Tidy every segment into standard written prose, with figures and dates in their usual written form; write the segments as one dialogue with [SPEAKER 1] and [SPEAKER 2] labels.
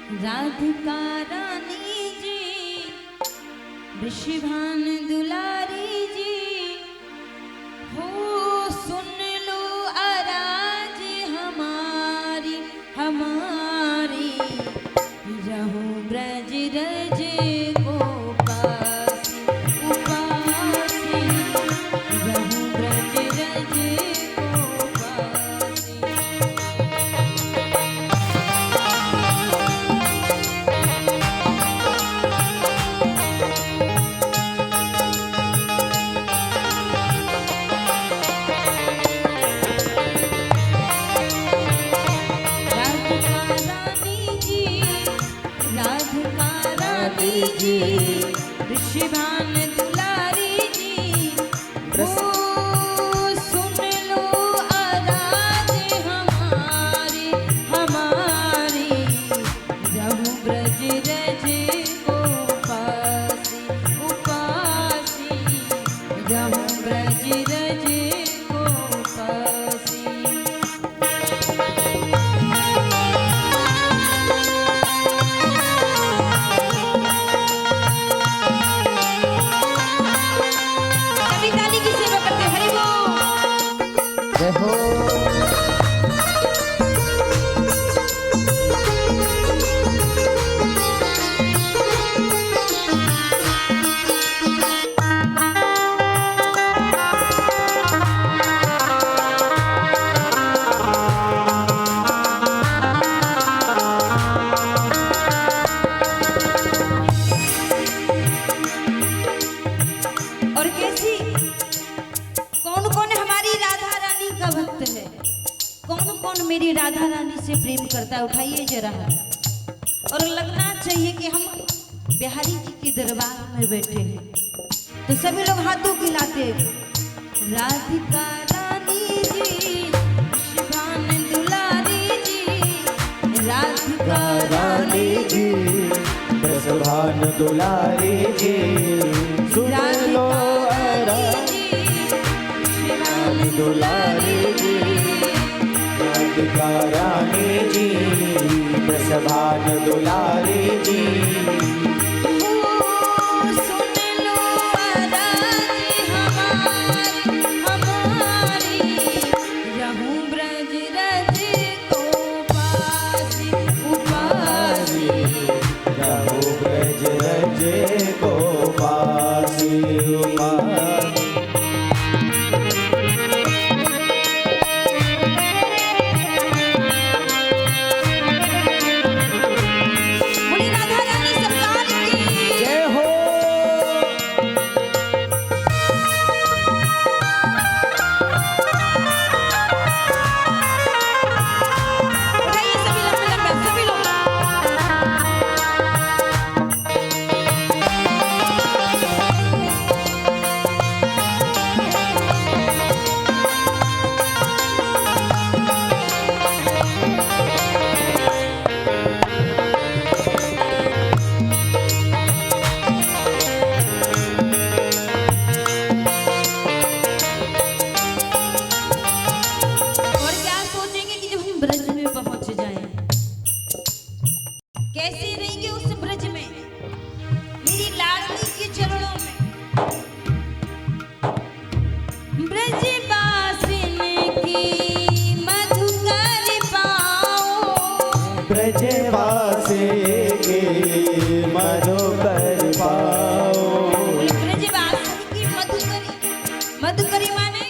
[SPEAKER 1] राधिका रानी जी, ऋषिभान दुलारी जी, हो सुन लो आराज हमारी हमारी, रहो ब्रज रज गोपासी उपासी, रहो ब्रज रज गोपासी। जी ऋषिभान दुलारी जी, हो सुन लो आराज हमारी हमारी, रहो ब्रज रज गोपासी उपासी, रहो ब्रज रज गोपासी। कौन कौन मेरी राधा रानी से प्रेम करता है, उठाइए जरा। और लगना चाहिए कि हम बिहारी जी के दरबार में बैठे हैं, तो सभी लोग हाथों हिलाते। राधिका रानी जी, ऋषिभान दुलारी जी, राधिका रानी जी,
[SPEAKER 2] ऋषिभान दुलारी जी, सुन लो ऋषिभान दुलारी जी, राधिका रानी जी, ऋषिभान दुलारी जी,
[SPEAKER 1] सुन लो आराज हमारी हमारी, रहूं ब्रज रज गोपासी उपासी,
[SPEAKER 2] रहूं ब्रज रज गोपासी उपासी।
[SPEAKER 1] कैसे रहेंगे उस ब्रज में, मेरी लाडली के चरणों में। ब्रजवासिन की मधुकर पाओ,
[SPEAKER 2] ब्रजवासी की मधुकर पाओ,
[SPEAKER 1] ब्रजवासिन की मधुकरी, मधुकरी माने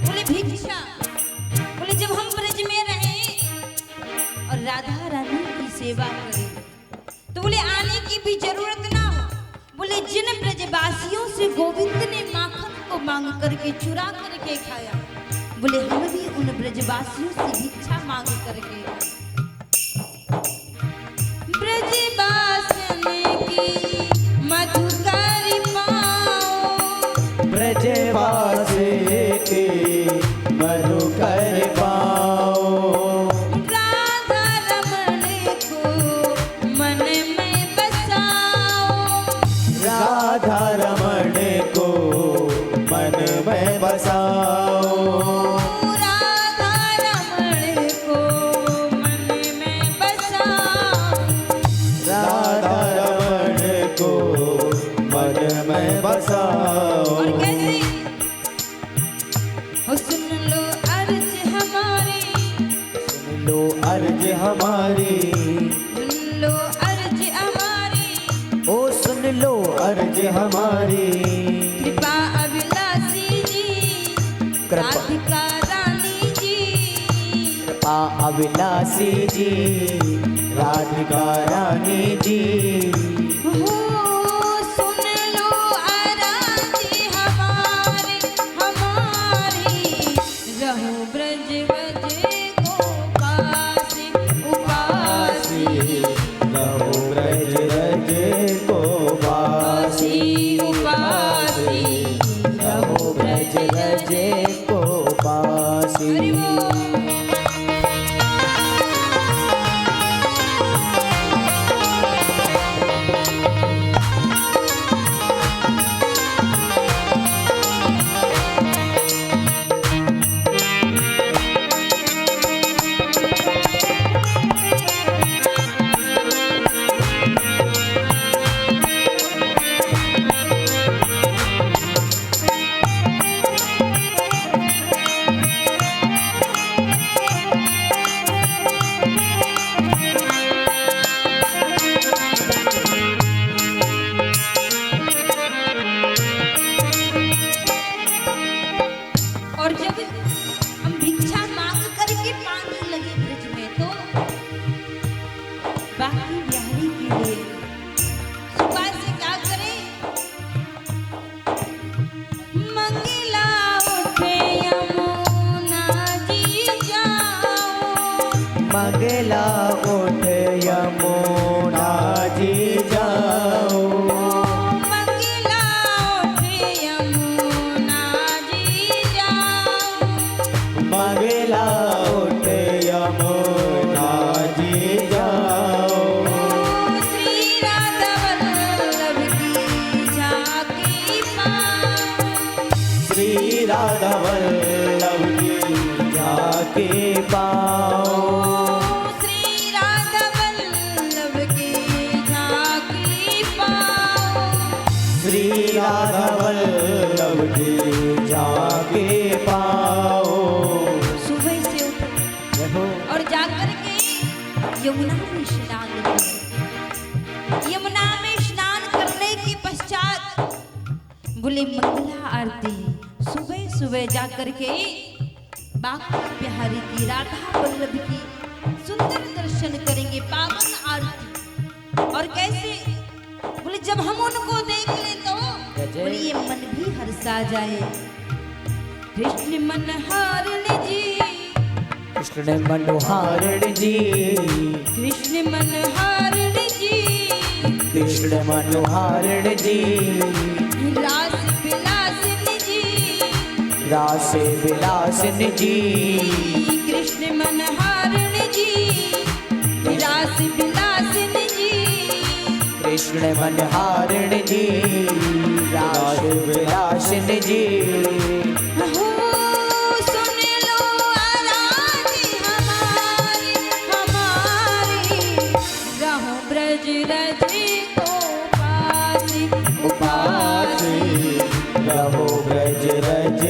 [SPEAKER 1] बोले भिक्षा, बोले जब हम ब्रज में रहें और राधा रानी की सेवा करें तो बोले आने की भी जरूरत ना हो। बोले जिन ब्रजवासियों से गोविंद ने माखन को मांग करके चुरा करके खाया, बोले हम भी उन ब्रजवासियों से भिक्षा मांग करके। ब्रजवासिन की मधुकर पाओ,
[SPEAKER 2] ब्रजवासी की मधुकर पाओ, राधा रमण को मन में बसाओ,
[SPEAKER 1] राधा रमण को मन में बसाओ,
[SPEAKER 2] लो अर्ज हमारी,
[SPEAKER 1] सुन लो अर्ज हमारी,
[SPEAKER 2] ओ सुन लो अर्ज हमारी।
[SPEAKER 1] कृपा अभिलाषी जी,
[SPEAKER 2] कृपा
[SPEAKER 1] राधिका रानी जी,
[SPEAKER 2] कृपा अभिलाषी जी, राधिका रानी जी।
[SPEAKER 1] हो सुन लो आराधी हमारी, हमारी, रहो ब्रज बजे गोपासी उपासी,
[SPEAKER 2] रहो ब्रज रज को वासी,
[SPEAKER 1] उपासी,
[SPEAKER 2] रहो ब्रज रज को वासी।
[SPEAKER 1] हरि बोल। और जब हम भिक्षा मांग करके पाने लगे ब्रज में, तो बाकी बिहारी के लिए सुबह से क्या करें? मंगला उठे यमुना जी जाओ,
[SPEAKER 2] मंगला उठ यमुना जी जाओ,
[SPEAKER 1] मंगला उठे यमुना जी जाओ,
[SPEAKER 2] मंगला उठ यमुना जी जाओ।
[SPEAKER 1] श्री राधा वल्लभ की झांकी पाओ,
[SPEAKER 2] श्री राधा वल्लभ की झांकी पाओ,
[SPEAKER 1] श्री राधा वल्लभ की झांकी पाओ।
[SPEAKER 2] श्री राधा वल्लभ की झांकी पाओ।
[SPEAKER 1] सुबह से उठे
[SPEAKER 2] देखो
[SPEAKER 1] और जाकर के यमुना में स्नान किया। यमुना में स्नान करने के पश्चात बोले मंगला आरती। सुबह सुबह जाकर के बाकी बिहारी की, राधा वल्लभ की सुंदर दर्शन करेंगे, पावन आरती। और कैसे? बोले जब हम उनको देख ले तो बोले ये मन भी हर्षा जाए। कृष्ण मनहारिण जी,
[SPEAKER 2] कृष्ण मनोहारिण जी,
[SPEAKER 1] कृष्ण मनहारिण जी,
[SPEAKER 2] कृष्ण मनोहारिण जी,
[SPEAKER 1] रास विलासिनी जी,
[SPEAKER 2] रास विलासिनी जी,
[SPEAKER 1] कृष्ण मनहारिण जी, रास विलासिनी जी,
[SPEAKER 2] कृष्ण मनोहारिण जी, रास विलासिनी जी।
[SPEAKER 1] हो सुन लो आराधी हमारी, हमारी, रहो ब्रज रज गोपासी
[SPEAKER 2] उपासी, रहो ब्रज रज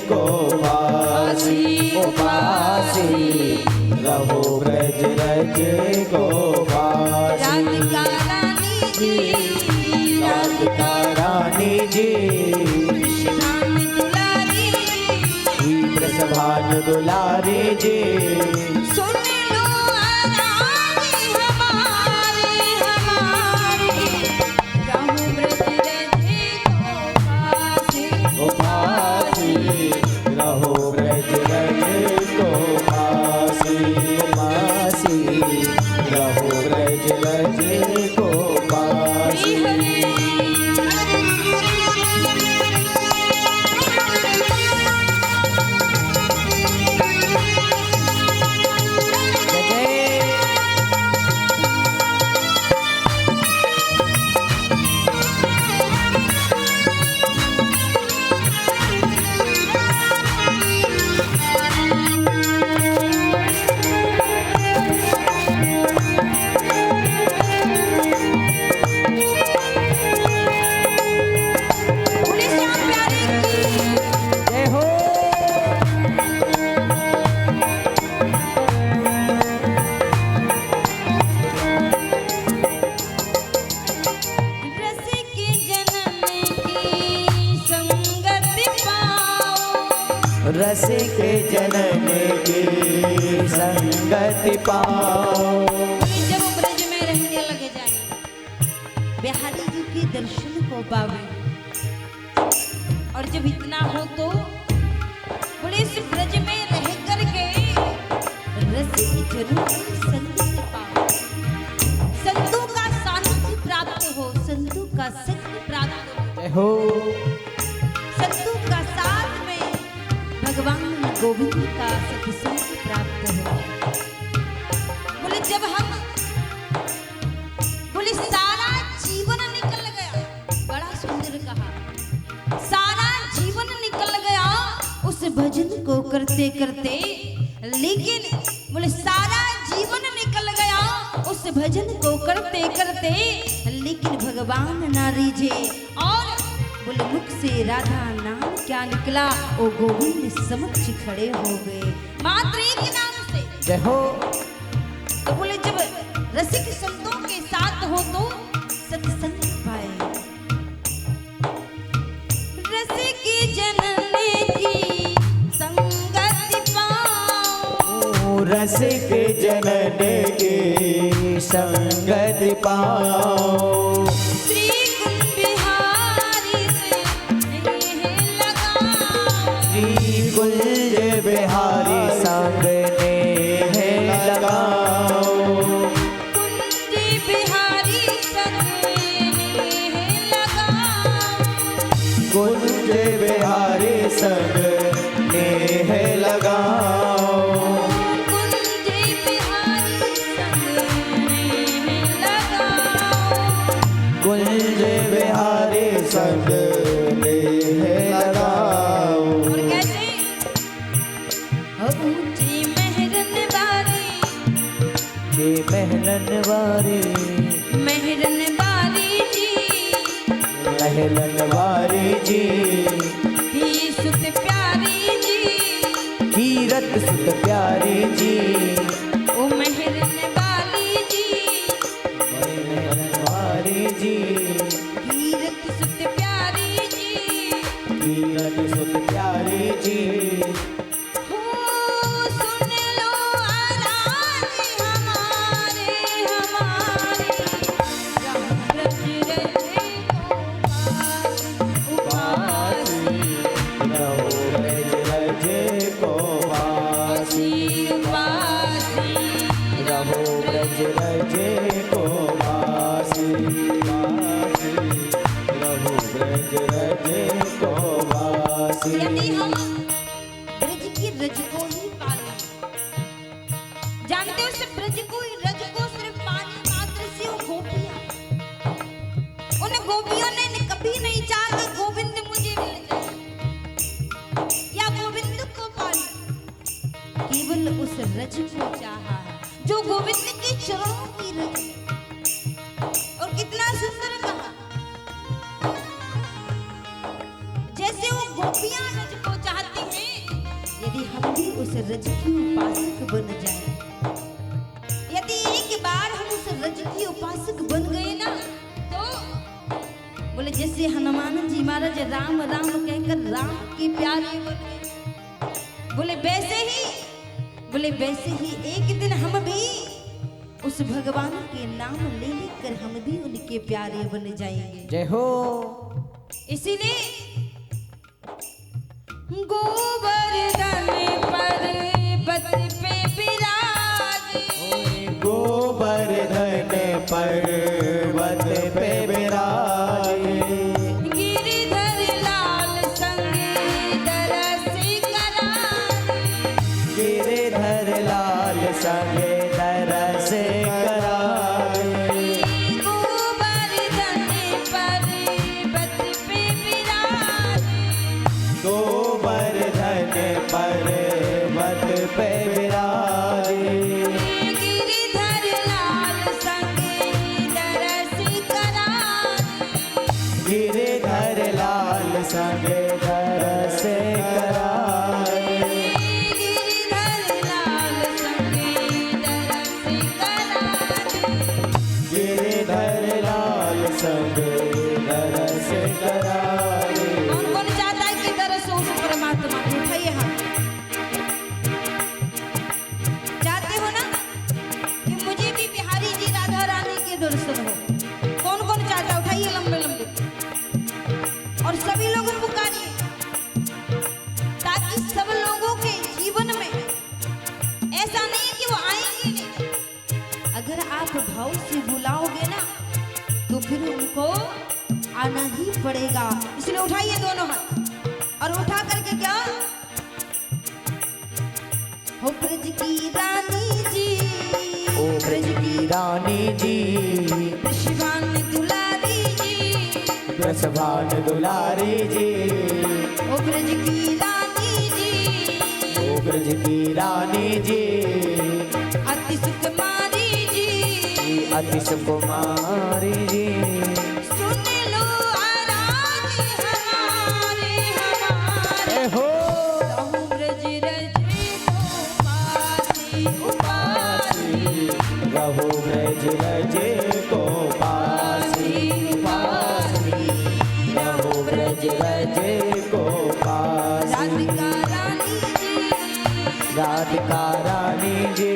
[SPEAKER 2] को वासी, उपासी, रहो ब्रज रज को वासी।
[SPEAKER 1] राधिका रानी जी,
[SPEAKER 2] राधिका रानी जी,
[SPEAKER 1] श्याम दुलारी,
[SPEAKER 2] प्रसभान दुलारी जी।
[SPEAKER 1] सुन लो आराधी हमारी, हमारी, रहो ब्रज रज गोपासी
[SPEAKER 2] उपासी, रहो ब्रज रज को वासी, उपासी, रहो ब्रज रज को वासी।
[SPEAKER 1] हरि
[SPEAKER 2] संगति पाओ।
[SPEAKER 1] जब ब्रज में रहने लगे जाए, बिहारी जी के दर्शन को पावे। और जब इतना हो तो बोले इस ब्रज में रह करके रसिक जरूर संगति पाओ, संतों का सानिध्य प्राप्त हो, संतों का संग प्राप्त
[SPEAKER 2] हो,
[SPEAKER 1] संतों का साथ में भगवान गोविंद का सत्संग प्राप्त हो। बोले जब हम बोले सारा जीवन निकल गया, बड़ा सुंदर कहा, सारा जीवन निकल गया उस भजन को करते करते, लेकिन बोले सारा जीवन निकल गया उस भजन को करते करते, लेकिन भगवान ना रीझे और बोले मुख से राधा नाम क्या निकला, ओ गोविंद समक्ष खड़े हो गए मात्र एक नाम से।
[SPEAKER 2] जय हो।
[SPEAKER 1] तो बोले जब रसिक संतों के साथ हो तो सत्संग पाए। रसिक जनने की संगति पाओ,
[SPEAKER 2] रसिक जनने की संगति पाओ।
[SPEAKER 1] श्री कुंज बिहारी से नेह लगाओ,
[SPEAKER 2] श्री कुंज बिहारी संग नेह लगाओ।
[SPEAKER 1] कुंज बिहारी संग नेह लगाओ,
[SPEAKER 2] कुंज बिहारी संग नेह लगाओ।
[SPEAKER 1] कुंज बिहारी संग नेह लगाओ।
[SPEAKER 2] कुंज बिहारी संग नेह लगाओ।
[SPEAKER 1] और कैसे ऊंची मेहरन बारी,
[SPEAKER 2] के मेहनन वारी,
[SPEAKER 1] मेहरन बारी जी
[SPEAKER 2] मेहनन वारी जी,
[SPEAKER 1] ही सुत प्यारी जी,
[SPEAKER 2] कीरत सुत प्यारी जी,
[SPEAKER 1] ओ मेहरन बाली जी,
[SPEAKER 2] मेहनन वारी जी,
[SPEAKER 1] कीरत सुत प्यारी जी,
[SPEAKER 2] कीरत सुत प्यारी जी।
[SPEAKER 1] हो सुन लो आराज हमारे हमारे, राम ब्रज रहे को वासी,
[SPEAKER 2] रहो ब्रज रजे को वासी। वासी रहो ब्रज रजे को वासी।
[SPEAKER 1] यदि हम ब्रज की रज को ही पालें, जानते हो सिर्फ ब्रज को ही, रज को सिर्फ पाने मात्र से वो गोपियां, उन गोपियों ने कभी नहीं चाहा कि गोविंद मुझे मिल जाए या गोविंद को पाले, केवल उस रज को चाहा जो गोविंद के चरणों की रज है। और कितना सुंदर कहा, जैसे वो गोपियां रज को चाहती हैं, यदि हम भी उस रज की उपासक बन जाए, यदि एक बार हम उस रज की उपासक बन गए ना, तो बोले जैसे हनुमान जी महाराज राम राम कहकर राम के प्यारे बन गए, बोले वैसे ही एक दिन हम भी उस भगवान के नाम ले लेकर हम भी उनके प्यारे बन जाएंगे।
[SPEAKER 2] जय हो।
[SPEAKER 1] इसीलिए गोवर्धन पर्वत पे विराजे,
[SPEAKER 2] गोवर्धन पर्वत पे विराजे,
[SPEAKER 1] गिरिधर लाल संग दरस कराए,
[SPEAKER 2] गिरिधर लाल संग दरस कराए।
[SPEAKER 1] गोवर्धन पर्वत पे विराजे,
[SPEAKER 2] गोवर्धन पर्वत पे विराजे,
[SPEAKER 1] गिरिधर लाल संग दरस कराए,
[SPEAKER 2] गिरिधर लाल संग दरस कराए।
[SPEAKER 1] गिरिधर लाल संग भाव से बुलाओगे ना तो फिर उनको आना ही पड़ेगा। इसलिए उठाइए दोनों हाथ और उठा करके क्या हो ब्रज की रानी जी,
[SPEAKER 2] ओ ब्रज की रानी जी,
[SPEAKER 1] वृषभान दुलारी जी,
[SPEAKER 2] वृषभान दुलारी जी,
[SPEAKER 1] ओ ब्रज की रानी जी,
[SPEAKER 2] ओ ब्रज की रानी जी,
[SPEAKER 1] अति सुकुमारी जी,
[SPEAKER 2] अति सुकुमारी जी।
[SPEAKER 1] सुन लो आराज हमारे हमारे
[SPEAKER 2] हो
[SPEAKER 1] रहूं ब्रज रजे को उपासी,
[SPEAKER 2] रहो ब्रज रजे को पासी, पासी, रहो ब्रज रजे को पासी।
[SPEAKER 1] राधिका रानी जी,
[SPEAKER 2] राधिका रानी जी,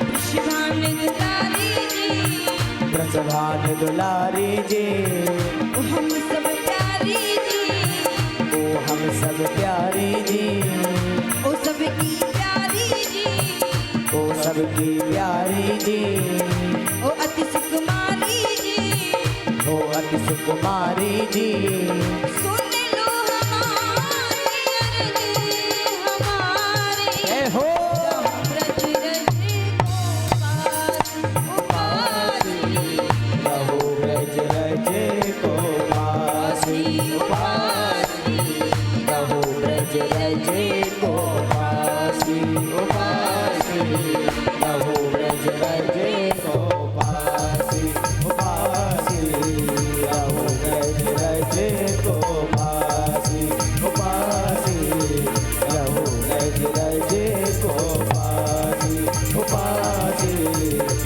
[SPEAKER 1] वृषभान दुलारी जी,
[SPEAKER 2] वृषभान दुलारी जी,
[SPEAKER 1] ओ हम सब प्यारी जी,
[SPEAKER 2] ओ हम सब प्यारी जी,
[SPEAKER 1] ओ सबकी प्यारी जी,
[SPEAKER 2] ओ सबकी प्यारी जी,
[SPEAKER 1] ओ अति सुकुमारी जी,
[SPEAKER 2] ओ अति सुकुमारी जी।
[SPEAKER 1] सुन लो हमारी अर्जी हमारे,
[SPEAKER 2] ए हो
[SPEAKER 1] ब्रज रजे को पासी,
[SPEAKER 2] रहो ब्रज रजे को पासी, पासी, रहो ब्रज रजे को पासी, पासी, रहो ब्रज रजे को पासी, पासी, रहो ब्रज रजे को पासी, पासी, रहो ब्रज रजे को पासी, पासी,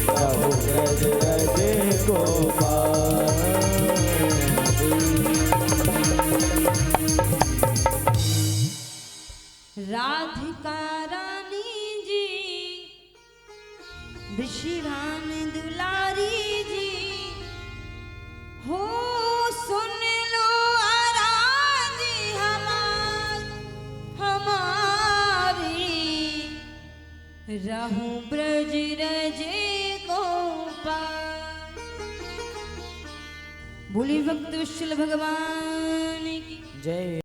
[SPEAKER 2] रहो ब्रज रजे को पासी।
[SPEAKER 1] राधिका रानी जी, वृषभान दुलारी जी, हो सुन लो आराज हमारी, रहूं ब्रज रजे को पास। बोली भक्त विश्वल भगवान की
[SPEAKER 2] जय।